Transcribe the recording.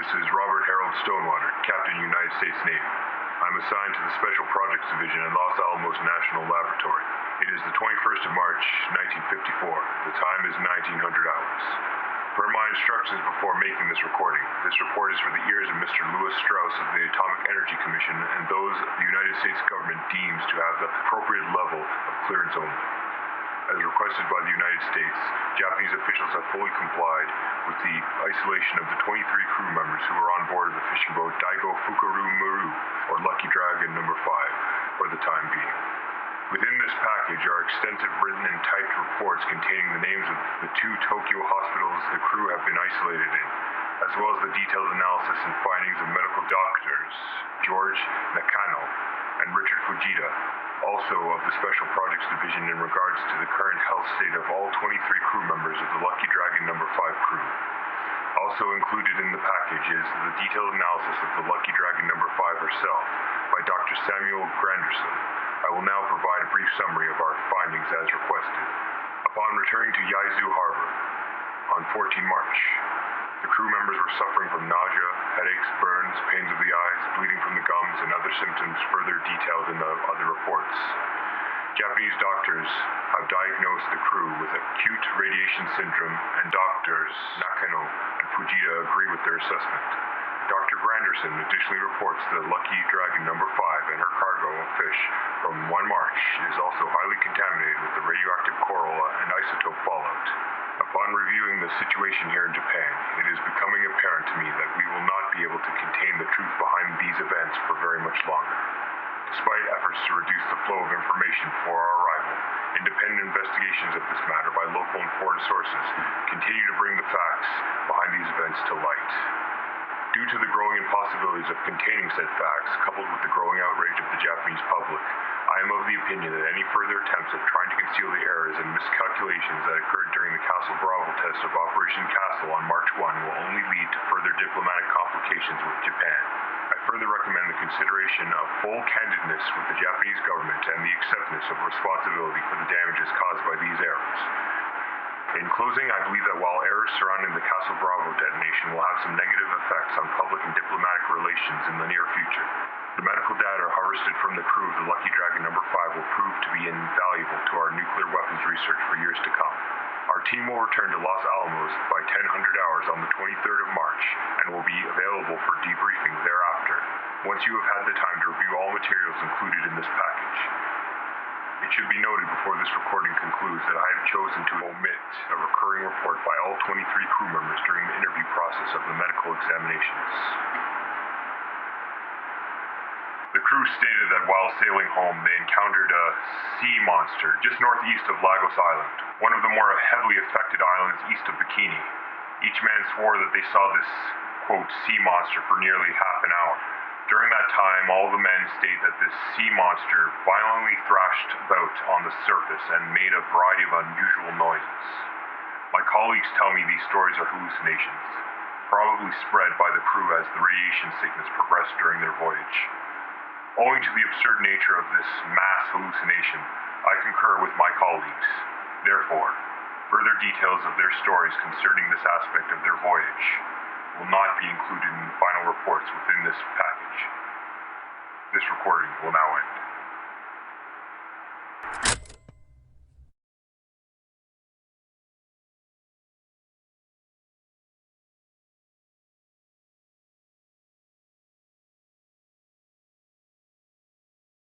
This is Robert Harold Stonewater, Captain United States Navy. I'm assigned to the Special Projects Division in Los Alamos National Laboratory. It is the 21st of March, 1954. The time is 1900 hours. Per my instructions before making this recording, this report is for the ears of Mr. Louis Strauss of the Atomic Energy Commission and those the United States government deems to have the appropriate level of clearance only. As requested by the United States, Japanese officials have fully complied with the isolation of the 23 crew members who were on board of the fishing boat Daigo Fukuryu Maru, or Lucky Dragon No. 5, for the time being. Within this package are extensive written and typed reports containing the names of the 2 Tokyo hospitals the crew have been isolated in, as well as the detailed analysis and findings of medical doctors George Nakano and Richard Fujita, also of the Special Projects Division in regards to the current health state of all 23 crew members of the Lucky Dragon No. 5 crew. Also included in the package is the detailed analysis of the Lucky Dragon No. 5 herself by Dr. Samuel Granderson. I will now provide a brief summary of our findings as requested. Upon returning to Yaizu Harbor on 14 March, the crew members were suffering from nausea, headaches, burns, pains of the eyes, bleeding from the gums, and other symptoms further detailed in the other reports. Japanese doctors have diagnosed the crew with acute radiation syndrome, and doctors Nakano and Fujita agree with their assessment. Dr. Granderson additionally reports that Lucky Dragon No. 5 and her cargo of fish from 1 March is also highly contaminated with the radioactive coral and isotope fallout. Upon reviewing the situation here in Japan, it is becoming apparent to me that we will not be able to contain the truth behind these events for very much longer. Despite efforts to reduce the flow of information before our arrival, independent investigations of this matter by local and foreign sources continue to bring the facts behind these events to light. Due to the growing impossibilities of containing said facts, coupled with the growing outrage of the Japanese public, I am of the opinion that any further attempts at trying to conceal the errors and miscalculations that occurred during the Castle Bravo test of Operation Castle on March 1 will only lead to further diplomatic complications with Japan. I further recommend the consideration of full candidness with the Japanese government and the acceptance of responsibility for the damages caused by these errors. In closing, I believe that while errors surrounding the Castle Bravo detonation will have some negative effects on public and diplomatic relations in the near future, the medical data harvested from the crew of the Lucky Dragon No. 5 will prove to be invaluable to our nuclear weapons research for years to come. Our team will return to Los Alamos by 1000 hours on the 23rd of March and will be available for debriefing thereafter, once you have had the time to review all materials included in this package. It should be noted before this recording concludes that I have chosen to omit a recurring report by all 23 crew members during the interview process of the medical examinations. The crew stated that while sailing home, they encountered a sea monster just northeast of Lagos Island, one of the more heavily affected islands east of Bikini. Each man swore that they saw this, quote, sea monster for nearly half an hour. During that time, all the men state that this sea monster violently thrashed about on the surface and made a variety of unusual noises. My colleagues tell me these stories are hallucinations, probably spread by the crew as the radiation sickness progressed during their voyage. Owing to the absurd nature of this mass hallucination, I concur with my colleagues. Therefore, further details of their stories concerning this aspect of their voyage will not be included in the final reports within this package. This recording will now end.